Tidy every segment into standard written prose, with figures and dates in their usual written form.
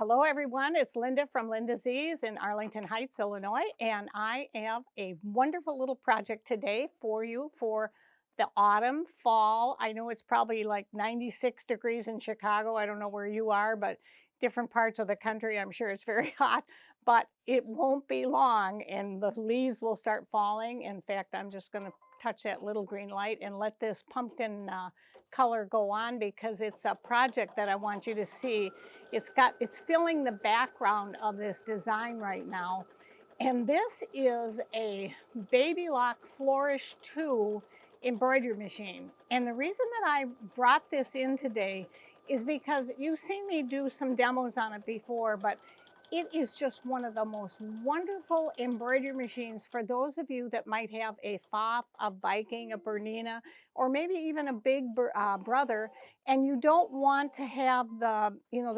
Hello everyone, it's Linda from Linda's Ease in Arlington Heights, Illinois, and I have a wonderful little project today for you for the autumn, fall. I know it's probably like 96 degrees in Chicago. I don't know where you are, but different parts of the country, I'm sure it's very hot, but it won't be long and the leaves will start falling. In fact, I'm just going to touch that little green light and let this pumpkin color go on because it's a project that I want you to see. It's filling the background of this design right now. And this is a Baby Lock Flourish II embroidery machine. And the reason that I brought this in today is because you've seen me do some demos on it before, but it is just one of the most wonderful embroidery machines for those of you that might have a FOF, a Viking, a Bernina, or maybe even a big brother, and you don't want to have the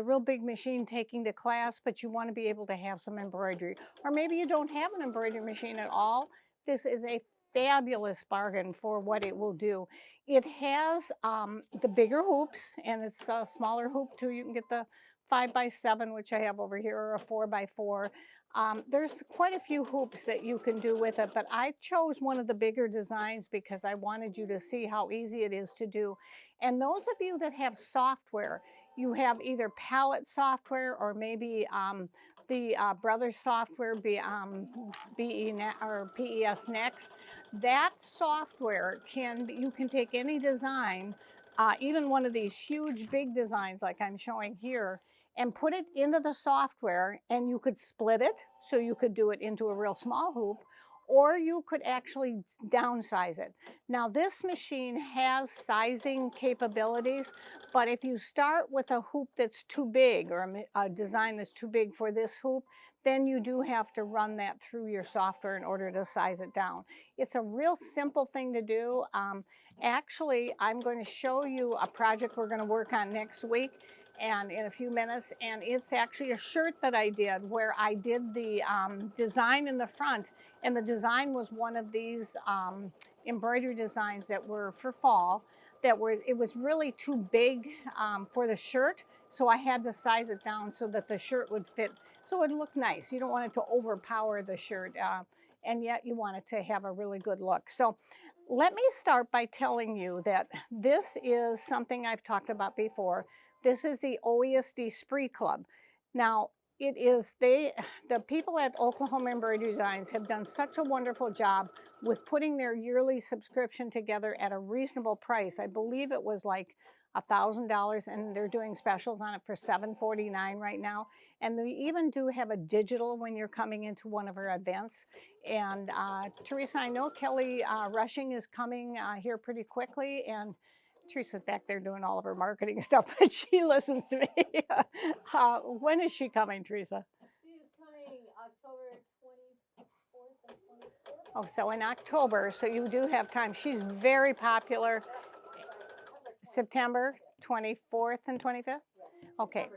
real big machine taking to class, but you want to be able to have some embroidery. Or maybe you don't have an embroidery machine at all. This is a fabulous bargain for what it will do. It has the bigger hoops, and it's a smaller hoop too. You can get the 5x7, which I have over here, or a 4x4. There's quite a few hoops that you can do with it, but I chose one of the bigger designs because I wanted you to see how easy it is to do. And those of you that have software, you have either palette software or maybe the Brothers software, or PES Next. That software you can take any design, even one of these huge big designs like I'm showing here, and put it into the software, and you could split it, so you could do it into a real small hoop, or you could actually downsize it. Now this machine has sizing capabilities, but if you start with a hoop that's too big or a design that's too big for this hoop, then you do have to run that through your software in order to size it down. It's a real simple thing to do. Actually, I'm going to show you a project we're going to work on next week and in a few minutes, and it's actually a shirt that I did where I did the design in the front, and the design was one of these embroidery designs that were for fall, it was really too big for the shirt, so I had to size it down so that the shirt would fit, so it would look nice. You don't want it to overpower the shirt, and yet you want it to have a really good look. So let me start by telling you that this is something I've talked about before. This is the OESD Spree Club. Now, the people at Oklahoma Embroidery Designs have done such a wonderful job with putting their yearly subscription together at a reasonable price. I believe it was like $1,000, and they're doing specials on it for $749 right now. And they even do have a digital when you're coming into one of our events. And Teresa, I know Kelly Rushing is coming here pretty quickly, and Teresa's back there doing all of her marketing stuff, but she listens to me. When is she coming, Teresa? She's coming October 24th and 25th. Oh, so in October, so you do have time. She's very popular. September 24th and 25th? Okay.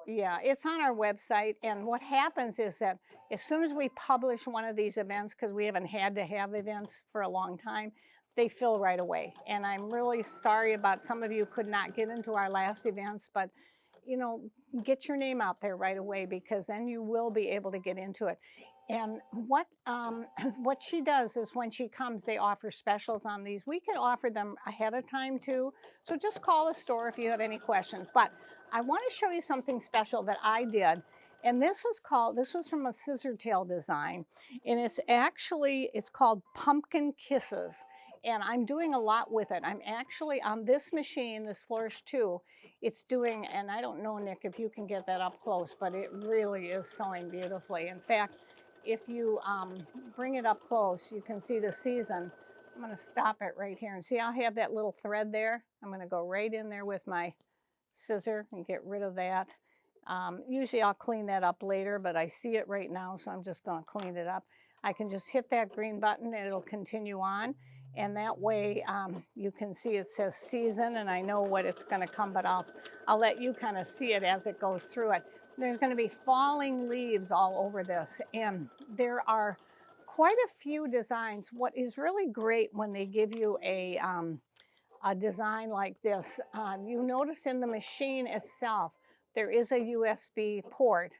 Yeah, it's on our website, and what happens is that as soon as we publish one of these events, because we haven't had to have events for a long time, they fill right away. And I'm really sorry about some of you could not get into our last events, but get your name out there right away, because then you will be able to get into it. And what she does is when she comes, they offer specials on these. We can offer them ahead of time too. So just call the store if you have any questions. But I want to show you something special that I did. And this was from a Scissortail design. And it's called Pumpkin Kisses. And I'm doing a lot with it. I'm actually on this machine, this Flourish II, it's doing, and I don't know, Nick, if you can get that up close, but it really is sewing beautifully. In fact, if you bring it up close, you can see the season. I'm going to stop it right here, and see I have that little thread there. I'm going to go right in there with my scissor and get rid of that. Usually I'll clean that up later, but I see it right now, so I'm just going to clean it up. I can just hit that green button and it'll continue on. And that way you can see it says season, and I know what it's going to come, but I'll let you kind of see it as it goes through it. There's going to be falling leaves all over this, and there are quite a few designs. What is really great when they give you a design like this, you notice in the machine itself, there is a USB port.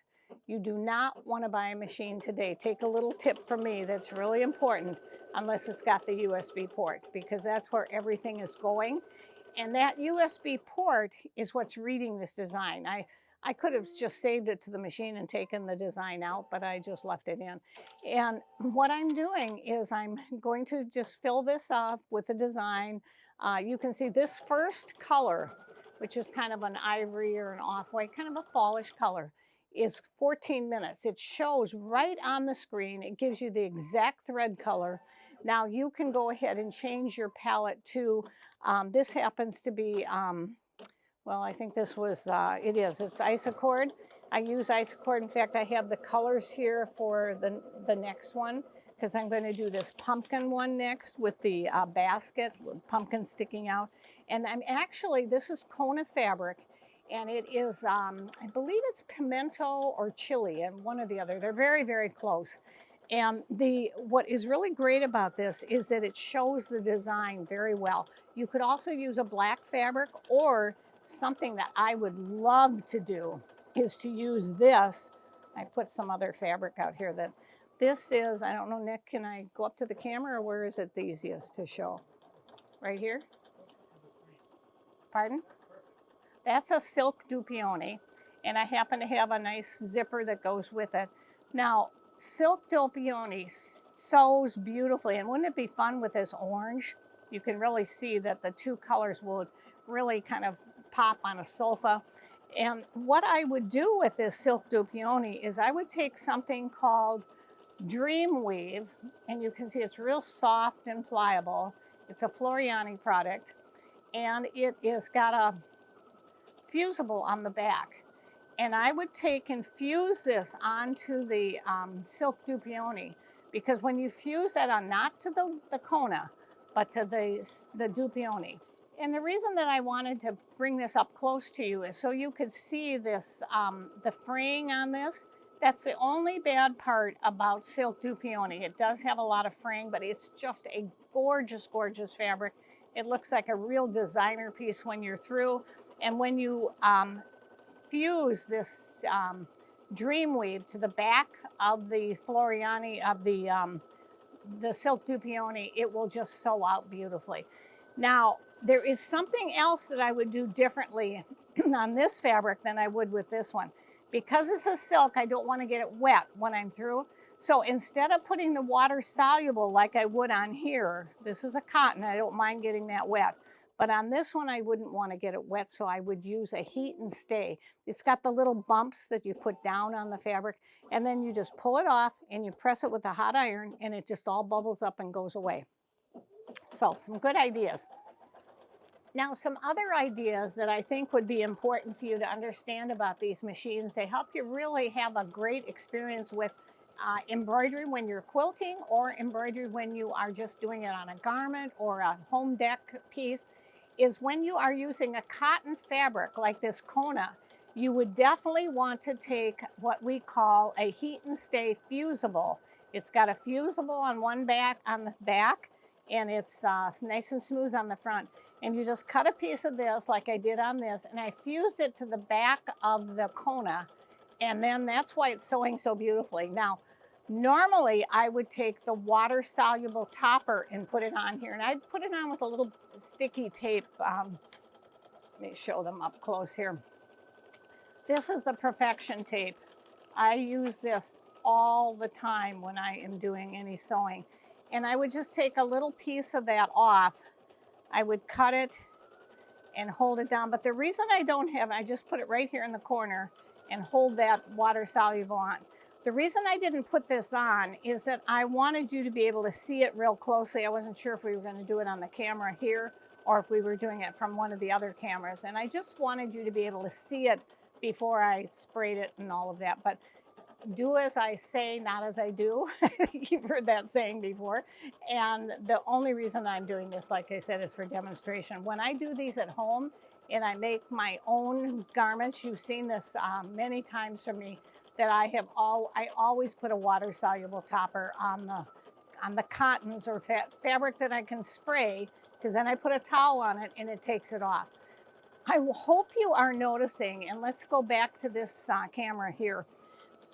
You do not want to buy a machine today. Take a little tip from me that's really important, unless it's got the USB port, because that's where everything is going. And that USB port is what's reading this design. I could have just saved it to the machine and taken the design out, but I just left it in. And what I'm doing is I'm going to just fill this up with the design. You can see this first color, which is kind of an ivory or an off-white, kind of a fallish color, is 14 minutes. It shows right on the screen. It gives you the exact thread color. Now you can go ahead and change your palette to, this happens to be, well, I think this was, it's Isocord. I use Isocord. In fact, I have the colors here for the next one, because I'm going to do this pumpkin one next with the basket with pumpkin sticking out. And I'm actually, this is Kona fabric, and it is, I believe it's pimento or chili, and one or the other. They're very, very close. And what is really great about this is that it shows the design very well. You could also use a black fabric, or something that I would love to do is to use this. I put some other fabric out here that this is, I don't know, Nick, can I go up to the camera, or where is it the easiest to show? Right here? Pardon? That's a silk dupioni, and I happen to have a nice zipper that goes with it. Now, silk dupioni sews beautifully, and wouldn't it be fun with this orange? You can really see that the two colors will really kind of pop on a sofa. And what I would do with this silk dupioni is I would take something called Dream Weave, and you can see it's real soft and pliable. It's a Floriani product, and it is got a fusible on the back. And I would take and fuse this onto the silk dupioni, because when you fuse that on, not to the Kona, but to the dupioni. And the reason that I wanted to bring this up close to you is so you could see this, the fraying on this. That's the only bad part about silk dupioni. It does have a lot of fraying, but it's just a gorgeous, gorgeous fabric. It looks like a real designer piece when you're through. And when you fuse this Dream Weave to the back of the Floriani, of the silk dupioni, it will just sew out beautifully. Now, there is something else that I would do differently on this fabric than I would with this one. Because this is silk, I don't want to get it wet when I'm through. So instead of putting the water soluble like I would on here, this is a cotton, I don't mind getting that wet. But on this one, I wouldn't want to get it wet, so I would use a heat and stay. It's got the little bumps that you put down on the fabric, and then you just pull it off and you press it with a hot iron, and it just all bubbles up and goes away. So some good ideas. Now, some other ideas that I think would be important for you to understand about these machines to help you really have a great experience with embroidery when you're quilting, or embroidery when you are just doing it on a garment or a home deck piece, is when you are using a cotton fabric like this Kona, you would definitely want to take what we call a heat and stay fusible. It's got a fusible on on the back, and it's nice and smooth on the front. And you just cut a piece of this like I did on this, and I fused it to the back of the Kona, and then that's why it's sewing so beautifully. Now, normally I would take the water-soluble topper and put it on here, and I'd put it on with a little sticky tape. Let me show them up close here. This is the Perfection tape. I use this all the time when I am doing any sewing. And I would just take a little piece of that off. I would cut it and hold it down. But the reason I don't have it, I just put it right here in the corner and hold that water soluble on. The reason I didn't put this on is that I wanted you to be able to see it real closely. I wasn't sure if we were going to do it on the camera here or if we were doing it from one of the other cameras. And I just wanted you to be able to see it before I sprayed it and all of that. But do as I say, not as I do. You've heard that saying before. And the only reason I'm doing this, like I said, is for demonstration. When I do these at home and I make my own garments, you've seen this many times from me, that I always put a water-soluble topper on the cottons or fabric that I can spray, because then I put a towel on it and it takes it off. I hope you are noticing, and let's go back to this camera here.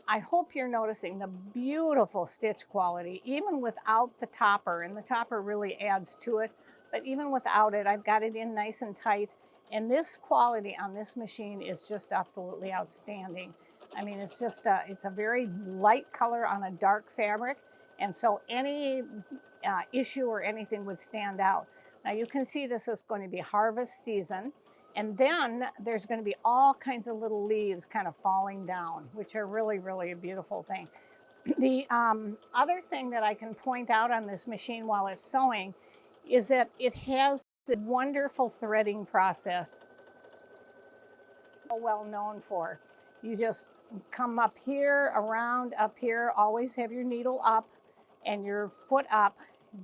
I hope you're noticing the beautiful stitch quality, even without the topper, and the topper really adds to it, but even without it, I've got it in nice and tight, and this quality on this machine is just absolutely outstanding. I mean, it's just it's a very light color on a dark fabric, and so any issue or anything would stand out. Now you can see this is going to be harvest season. And then there's going to be all kinds of little leaves kind of falling down, which are really, really a beautiful thing. The other thing that I can point out on this machine while it's sewing is that it has the wonderful threading process well known for. You just come up here, around up here, always have your needle up and your foot up,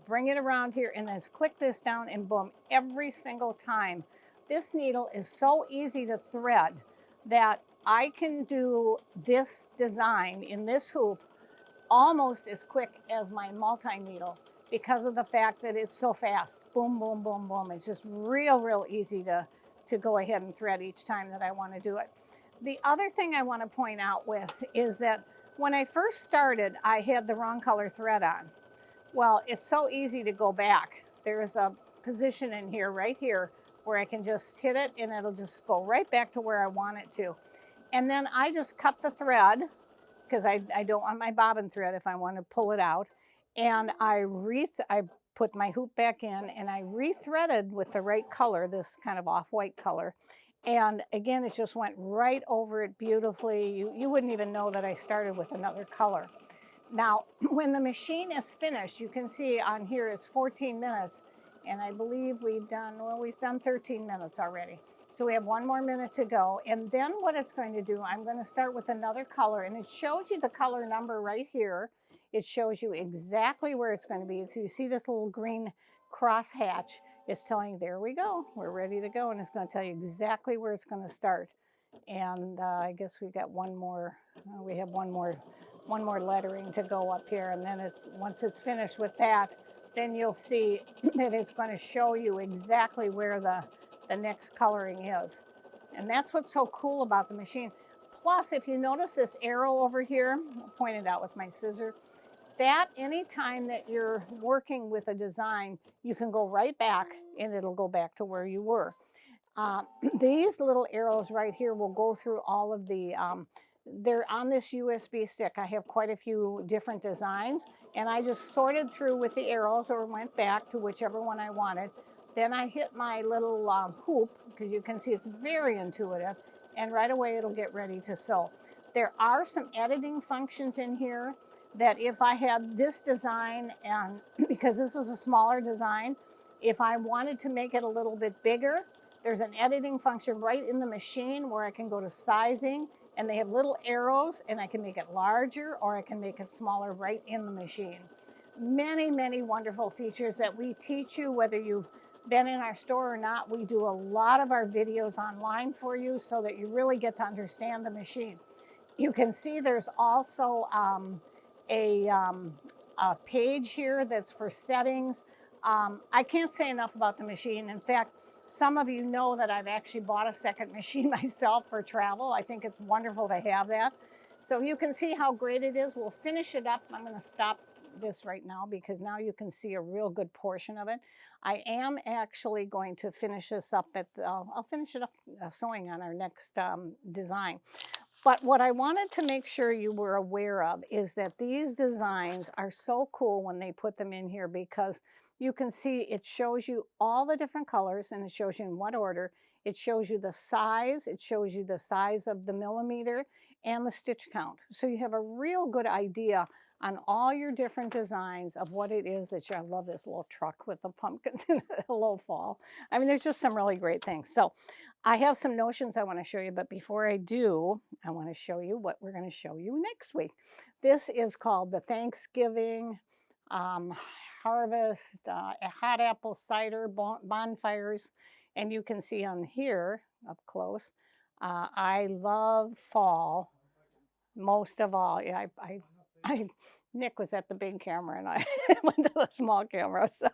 bring it around here and then click this down and boom, every single time. This needle is so easy to thread that I can do this design in this hoop almost as quick as my multi-needle because of the fact that it's so fast. Boom, boom, boom, boom. It's just real easy to go ahead and thread each time that I want to do it. The other thing I want to point out with is that when I first started, I had the wrong color thread on. Well, it's so easy to go back. There's a position in here, right here, where I can just hit it and it'll just go right back to where I want it to. And then I just cut the thread because I don't want my bobbin thread if I want to pull it out. And I put my hoop back in and I rethreaded with the right color, this kind of off-white color. And again, it just went right over it beautifully. You wouldn't even know that I started with another color. Now, when the machine is finished, you can see on here it's 14 minutes. And I believe we've done 13 minutes already. So we have 1 more minute to go. And then what it's going to do, I'm going to start with another color. And it shows you the color number right here. It shows you exactly where it's going to be. So you see this little green crosshatch. It's telling you, there we go. We're ready to go. And it's going to tell you exactly where it's going to start. And I guess we've got one more. We have one more lettering to go up here. And then once it's finished with that, then you'll see that it's going to show you exactly where the next coloring is. And that's what's so cool about the machine. Plus, if you notice this arrow over here, I'll point it out with my scissor, that anytime that you're working with a design, you can go right back and it'll go back to where you were. These little arrows right here will go through all of the, they're on this USB stick. I have quite a few different designs and I just sorted through with the arrows or went back to whichever one I wanted. Then I hit my little hoop because you can see it's very intuitive and right away it'll get ready to sew. There are some editing functions in here that if I had this design and because this is a smaller design, if I wanted to make it a little bit bigger, there's an editing function right in the machine where I can go to sizing and they have little arrows and I can make it larger or I can make it smaller right in the machine. Many wonderful features that we teach you whether you've been in our store or not. We do a lot of our videos online for you so that you really get to understand the machine. You can see there's also a page here that's for settings. I can't say enough about the machine. In fact, some of you know that I've actually bought a second machine myself for travel. I think it's wonderful to have that. So you can see how great it is. We'll finish it up. I'm going to stop this right now because now you can see a real good portion of it. I am actually going to finish this up I'll finish it up sewing on our next design. But what I wanted to make sure you were aware of is that these designs are so cool when they put them in here because you can see it shows you all the different colors and it shows you in what order. It shows you the size, it shows you the size of the millimeter and the stitch count. So you have a real good idea on all your different designs of what it is that I love this little truck with the pumpkins in it. Hello, fall. I mean, there's just some really great things. So I have some notions I want to show you, but before I do, I want to show you what we're going to show you next week. This is called the Thanksgiving Harvest Hot Apple Cider Bonfires. And you can see on here up close, I love fall most of all. Yeah, Nick was at the big camera and I went to the small camera. So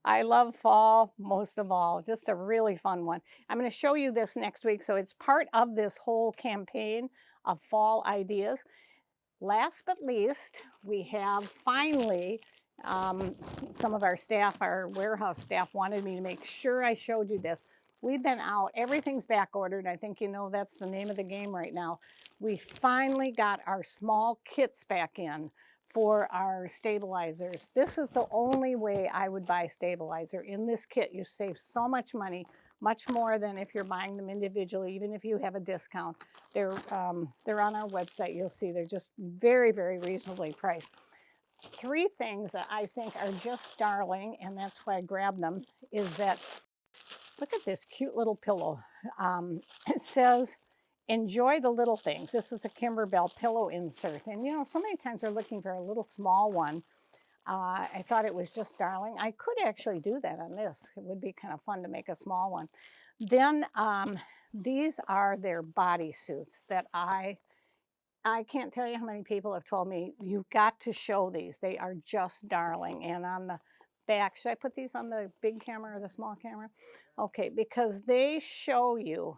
I love fall most of all. Just a really fun one. I'm going to show you this next week. So it's part of this whole campaign of fall ideas. Last but least, we have finally, some of our staff, our warehouse staff wanted me to make sure I showed you this. We've been out, everything's back ordered. I think you know that's the name of the game right now. We finally got our small kits back in for our stabilizers. This is the only way I would buy stabilizer. In this kit, you save so much money, much more than if you're buying them individually, even if you have a discount. They're on our website. You'll see they're just very, very reasonably priced. Three things that I think are just darling, and that's why I grabbed them, is that, look at this cute little pillow. It says, enjoy the little things. This is a Kimberbell pillow insert. And you know, so many times we're looking for a little small one. I thought it was just darling. I could actually do that on this. It would be kind of fun to make a small one. Then these are their bodysuits that I can't tell you how many people have told me, you've got to show these. They are just darling. And on the back, should I put these on the big camera or the small camera? Okay, because they show you,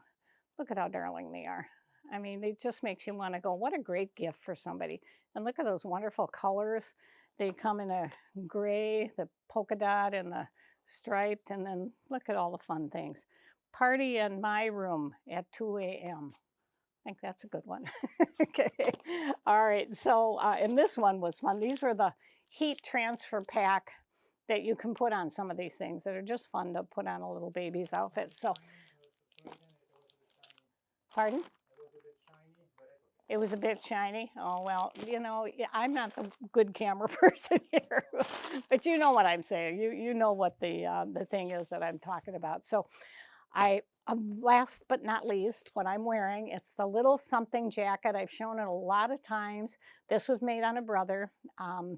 look at how darling they are. I mean, it just makes you want to go, what a great gift for somebody. And look at those wonderful colors. They come in a gray, the polka dot, and the striped, and then look at all the fun things. Party in my room at 2 a.m. I think that's a good one. Okay. All right. So, and this one was fun. These were the heat transfer pack that you can put on some of these things that are just fun to put on a little baby's outfit. So, pardon? It was a bit shiny. Oh, well, you know, I'm not the good camera person here, but you know what I'm saying. You know what the thing is that I'm talking about. So last but not least, what I'm wearing, it's the little something jacket. I've shown it a lot of times. This was made on a brother.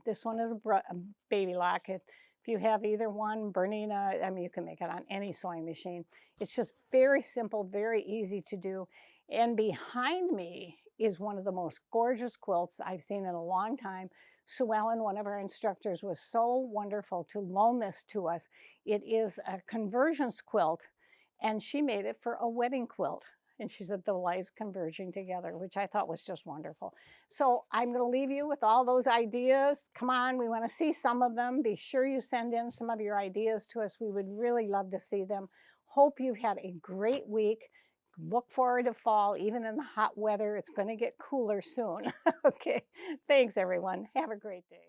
This one is a Baby Lock. If you have either one, Bernina, I mean, you can make it on any sewing machine. It's just very simple, very easy to do. And behind me is one of the most gorgeous quilts I've seen in a long time. Sue Ellen, one of our instructors, was so wonderful to loan this to us. It is a conversions quilt, and she made it for a wedding quilt. And she said the lives converging together, which I thought was just wonderful. So I'm going to leave you with all those ideas. Come on, we want to see some of them. Be sure you send in some of your ideas to us. We would really love to see them. Hope you've had a great week. Look forward to fall, even in the hot weather. It's going to get cooler soon. Okay, thanks everyone. Have a great day.